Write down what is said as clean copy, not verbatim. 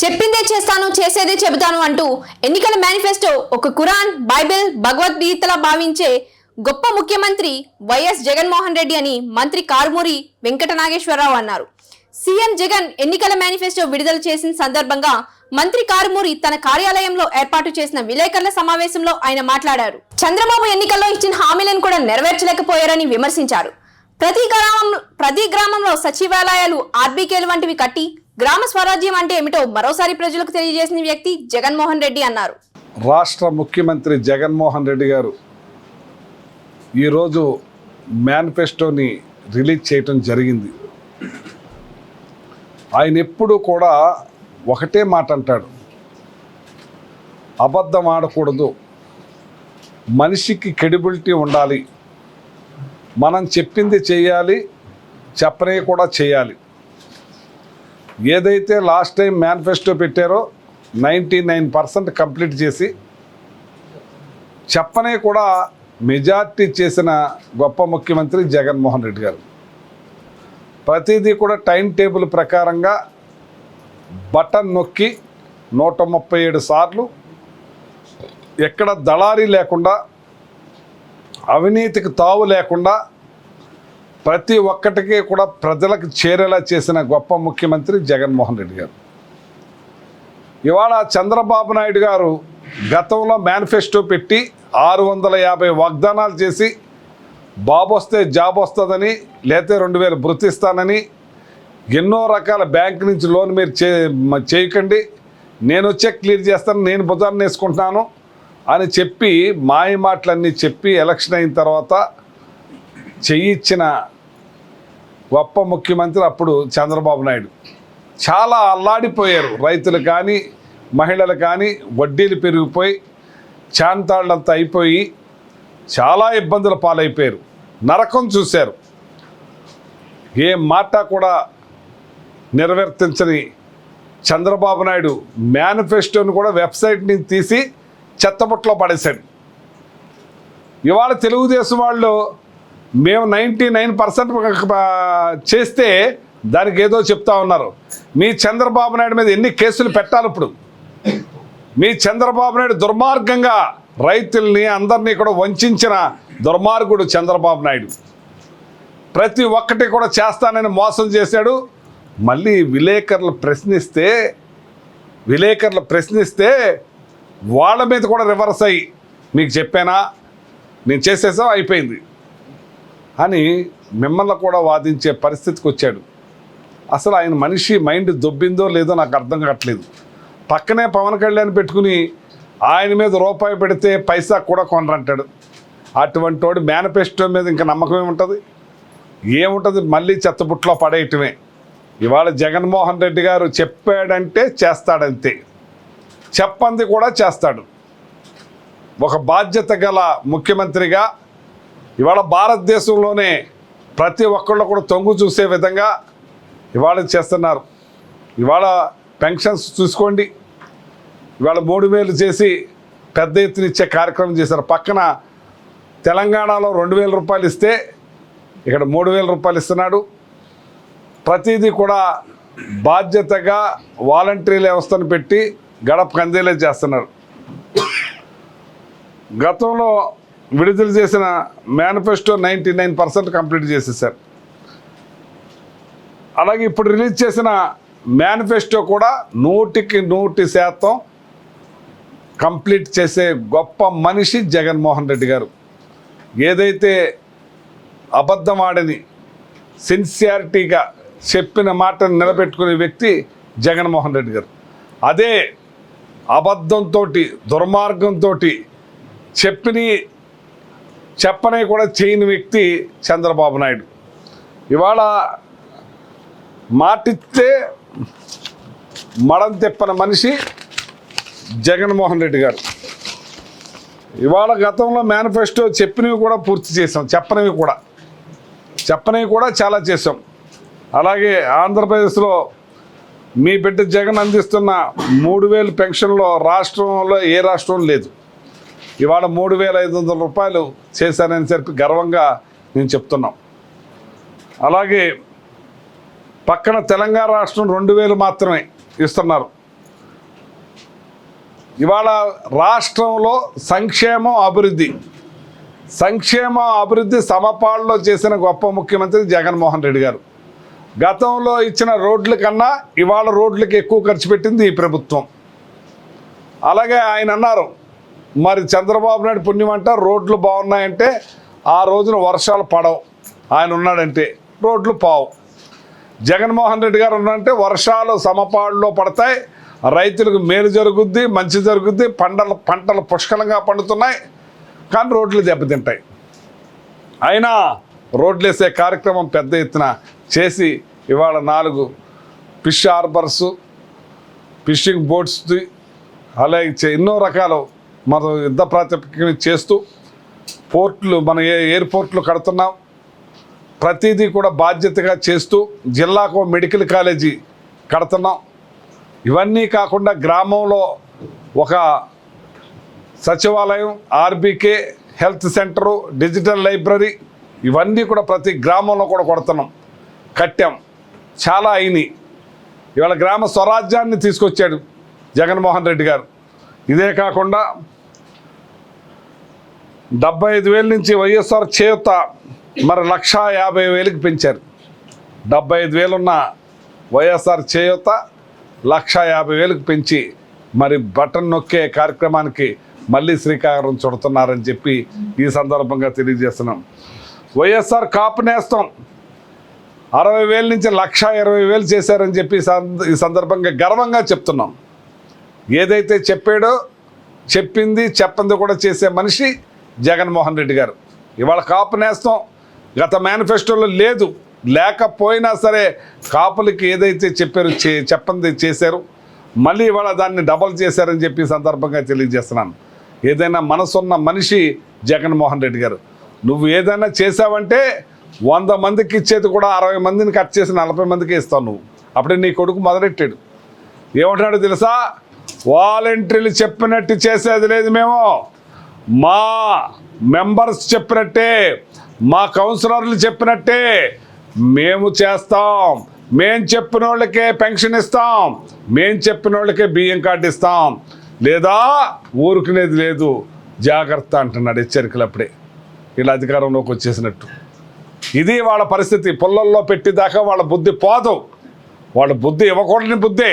చెప్పిందే చేస్తాను చేసేదే చెబుతాను అంటూ ఎన్నికల మేనిఫెస్టో ఒక ఖురాన్, బైబిల్, భగవద్గీతలా భావించే గొప్ప ముఖ్యమంత్రి వైఎస్ జగన్మోహన్ రెడ్డి అని మంత్రి కారుమూరి వెంకట నాగేశ్వరరావు అన్నారు. సీఎం జగన్ ఎన్నికల మేనిఫెస్టో విడుదల చేసిన సందర్భంగా మంత్రి కారుమూరి తన కార్యాలయంలో ఏర్పాటు చేసిన విలేకరుల సమావేశంలో ఆయన మాట్లాడారు. చంద్రబాబు ఎన్నికల్లో ఇచ్చిన హామీలను కూడా నెరవేర్చలేకపోయారని విమర్శించారు. ప్రతి గ్రామంలో సచివాలయాలు, ఆర్బీకేలు వంటివి కట్టి గ్రామ స్వరాజ్యం అంటే ఏమిటో మరోసారి ప్రజలకు తెలియజేసిన వ్యక్తి జగన్మోహన్ రెడ్డి అన్నారు. రాష్ట్ర ముఖ్యమంత్రి జగన్మోహన్ రెడ్డి గారు ఈరోజు మేనిఫెస్టోని రిలీజ్ చేయటం జరిగింది. ఆయన ఎప్పుడూ కూడా ఒకటే మాట అంటాడు, అబద్ధం ఆడకూడదు, మనిషికి క్రెడిబిలిటీ ఉండాలి, మనం చెప్పింది చేయాలి, చెప్పనే కూడా చేయాలి. ఏదైతే లాస్ట్ టైం మేనిఫెస్టో పెట్టారో 99% కంప్లీట్ చేసి చెప్పనే కూడా మెజార్టీ చేసిన గొప్ప ముఖ్యమంత్రి జగన్మోహన్ రెడ్డి గారు. ప్రతిదీ కూడా టైం టేబుల్ ప్రకారంగా బటన్ నొక్కి 137 సార్లు ఎక్కడ దళారీ లేకుండా, అవినీతికి తావు లేకుండా ప్రతి ఒక్కటికి కూడా ప్రజలకు చేరేలా చేసిన గొప్ప ముఖ్యమంత్రి జగన్మోహన్ రెడ్డి గారు. ఇవాళ చంద్రబాబు నాయుడు గారు గతంలో మేనిఫెస్టో పెట్టి 650 వాగ్దానాలు చేసి బాబు వస్తే జాబ్ వస్తుందని, లేకపోతే 2000 భృతిస్తానని, ఎన్నో రకాల బ్యాంక్ నుంచి లోన్ మీరు చేయకండి, నేను వచ్చే క్లియర్ చేస్తాను, నేను భుజాన్ని వేసుకుంటున్నాను అని చెప్పి మాయ మాటలన్నీ చెప్పి ఎలక్షన్ అయిన తర్వాత చేయించిన గొప్ప ముఖ్యమంత్రి అప్పుడు చంద్రబాబు నాయుడు. చాలా అల్లాడిపోయారు రైతులు కానీ, మహిళలు కానీ. వడ్డీలు పెరిగిపోయి చాంతాళ్ళంతా అయిపోయి చాలా ఇబ్బందుల పాలైపోయారు, నరకం చూశారు. ఏ మాట కూడా నెరవేర్తించని చంద్రబాబు నాయుడు మేనిఫెస్టోని కూడా వెబ్సైట్ నుంచి తీసి చెత్తబుట్టలో పడేశాడు. ఇవాళ తెలుగుదేశం వాళ్ళు మేము 99% చేస్తే దానికి ఏదో చెప్తా ఉన్నారు. మీ చంద్రబాబు నాయుడు మీద ఎన్ని కేసులు పెట్టాలి ఇప్పుడు? మీ చంద్రబాబు నాయుడు దుర్మార్గంగా రైతుల్ని అందరినీ కూడా వంచిన దుర్మార్గుడు చంద్రబాబు నాయుడు. ప్రతి ఒక్కటి కూడా చేస్తానని మోసం చేశాడు. మళ్ళీ విలేకరులు ప్రశ్నిస్తే వాళ్ళ మీద కూడా రివర్స్ అయ్యి మీకు చెప్పానా, నేను చేసేసాం అయిపోయింది అని మిమ్మల్ని కూడా వాదించే పరిస్థితికి వచ్చాడు. అసలు ఆయన మనిషి మైండ్ దొబ్బిందో లేదో నాకు అర్థం కావట్లేదు. పక్కనే పవన్ కళ్యాణ్ పెట్టుకుని ఆయన మీద రూపాయి పెడితే పైసా కూడా కొనరంటాడు. అటువంటి వాడు మేనిఫెస్టో మీద ఇంకా నమ్మకం ఏముంటుంది? మళ్ళీ చెత్తబుట్లో పడేయటమే. ఇవాళ జగన్మోహన్ రెడ్డి గారు చెప్పాడంటే చేస్తాడంతే, చెప్పంది కూడా చేస్తాడు. ఒక బాధ్యత గల ముఖ్యమంత్రిగా ఇవాళ భారతదేశంలోనే ప్రతి ఒక్కళ్ళు కూడా తొంగు చూసే విధంగా ఇవాళ చేస్తున్నారు. ఇవాళ పెన్షన్స్ చూసుకోండి, ఇవాళ 3000 చేసి పెద్ద ఎత్తున ఇచ్చే కార్యక్రమం చేశారు. పక్కన తెలంగాణలో 2000 రూపాయలు ఇస్తే ఇక్కడ 3000 రూపాయలు ఇస్తున్నాడు. ప్రతిదీ కూడా బాధ్యతగా వాలంటరీ వ్యవస్థను పెట్టి గడప కందేలే చేస్తున్నారు. గతంలో విడుదల చేసిన మేనిఫెస్టో 99% కంప్లీట్ చేసేసారు. అలాగే ఇప్పుడు రిలీజ్ చేసిన మేనిఫెస్టో కూడా 100% కంప్లీట్ చేసే గొప్ప మనిషి జగన్మోహన్ రెడ్డి గారు. ఏదైతే అబద్ధం ఆడని సిన్సియారిటీగా చెప్పిన మాటను నిలబెట్టుకునే వ్యక్తి జగన్మోహన్ రెడ్డి గారు. అదే అబద్ధంతో, దుర్మార్గంతో చెప్పనే కూడా చేయని వ్యక్తి చంద్రబాబు నాయుడు. ఇవాళ మాటిస్తే మడం తిప్పని మనిషి జగన్మోహన్ రెడ్డి గారు. ఇవాళ గతంలో మేనిఫెస్టో చెప్పినవి కూడా పూర్తి చేసాం, చెప్పనివి కూడా చాలా చేసాం. అలాగే ఆంధ్రప్రదేశ్లో మీ బిడ్డ జగన్ అందిస్తున్న 3000 పెన్షన్లో రాష్ట్రంలో ఏ రాష్ట్రం లేదు. ఇవాళ 3500 రూపాయలు చేశానని చెప్పి గర్వంగా నేను చెప్తున్నాం. అలాగే పక్కన తెలంగాణ రాష్ట్రం 2000 మాత్రమే ఇస్తున్నారు. ఇవాళ రాష్ట్రంలో సంక్షేమం అభివృద్ధి సమపాళ్ళలో చేసిన గొప్ప ముఖ్యమంత్రి జగన్మోహన్ రెడ్డి గారు. గతంలో ఇచ్చిన రోడ్ల కన్నా ఇవాళ రోడ్లకి ఎక్కువ ఖర్చు పెట్టింది ఈ ప్రభుత్వం. అలాగే ఆయన అన్నారు, మరి చంద్రబాబు నాయుడు పుణ్యమంట రోడ్లు బాగున్నాయంటే ఆ రోజున వర్షాలు పడవు, ఆయన ఉన్నాడంటే రోడ్లు పావు. జగన్మోహన్ రెడ్డి గారు ఉన్నారంటే వర్షాలు సమపాళ్ళలో పడతాయి, రైతులకు మేలు జరుగుద్ది, మంచి జరుగుద్ది, పంటలు పుష్కలంగా పండుతున్నాయి, కానీ రోడ్లు దెబ్బతింటాయి. అయినా రోడ్లు వేసే కార్యక్రమం పెద్ద ఎత్తున చేసి ఇవాళ 4 ఫిష్ హార్బర్సు, ఫిషింగ్ బోట్స్, అలాగే ఎన్నో రకాలు మనం యుద్ధ ప్రాతిపదికన చేస్తూ పోర్టులు, మన ఎయిర్పోర్ట్లు కడుతున్నాం. ప్రతిదీ కూడా బాధ్యతగా చేస్తూ జిల్లాకు మెడికల్ కాలేజీ కడుతున్నాం. ఇవన్నీ కాకుండా గ్రామంలో ఒక సచివాలయం, RBK health centre, digital library, ఇవన్నీ కూడా ప్రతి గ్రామంలో కూడా కట్టాం. చాలా అయినాయి. ఇవాళ గ్రామ స్వరాజ్యాన్ని తీసుకొచ్చాడు జగన్మోహన్ రెడ్డి గారు. ఇదే కాకుండా 75,000 నుంచి వైఎస్ఆర్ చేయూత మరి 1,50,000కి పెంచారు. 75,000 ఉన్న వైఎస్ఆర్ చేయూత 1,50,000కి పెంచి మరి బటన్ నొక్కే కార్యక్రమానికి మళ్ళీ శ్రీకారం చుడుతున్నారని చెప్పి ఈ సందర్భంగా తెలియజేస్తున్నాం. వైఎస్ఆర్ కాపు నేస్తం 60,000 నుంచి 1,20,000 చేశారని చెప్పి ఈ సందర్భంగా గర్వంగా చెప్తున్నాం. ఏదైతే చెప్పాడో చెప్పింది కూడా చేసే మనిషి జగన్మోహన్ రెడ్డి గారు. ఇవాళ కాపు నేస్తం గత మేనిఫెస్టోలో లేకపోయినా సరే కాపులకి ఏదైతే చెప్పారో చెప్పింది చేశారు, మళ్ళీ ఇవాళ దాన్ని డబల్ చేశారని చెప్పి సందర్భంగా తెలియజేస్తున్నాను. ఏదైనా మనసున్న మనిషి జగన్మోహన్ రెడ్డి గారు. నువ్వు ఏదైనా చేసావంటే 100 మందికి ఇచ్చేది కూడా 60 మందిని కట్ చేసి 40 మందికి ఇస్తావు నువ్వు. అప్పుడే నీ కొడుకు మొదలెట్టాడు. ఏమంటున్నాడు తెలుసా? వాలంటీర్లు చెప్పినట్టు చేసేది లేదు, మేము మా మెంబర్స్ చెప్పినట్టే, మా కౌన్సిలర్లు చెప్పినట్టే మేము చేస్తాం, మేం చెప్పిన వాళ్ళకే పెన్షన్ ఇస్తాం, మేం చెప్పిన వాళ్ళకే బియ్యం కార్డు ఇస్తాం, లేదా ఊరుకునేది లేదు, జాగ్రత్త అంటున్నాడు హెచ్చరికలు. అప్పుడే వీళ్ళ అధికారంలోకి వచ్చేసినట్టు. ఇది వాళ్ళ పరిస్థితి. పొల్లల్లో పెట్టేదాకా వాళ్ళ బుద్ధి పోదు. వాళ్ళ బుద్ధి ఇవ్వకూడని బుద్ధి.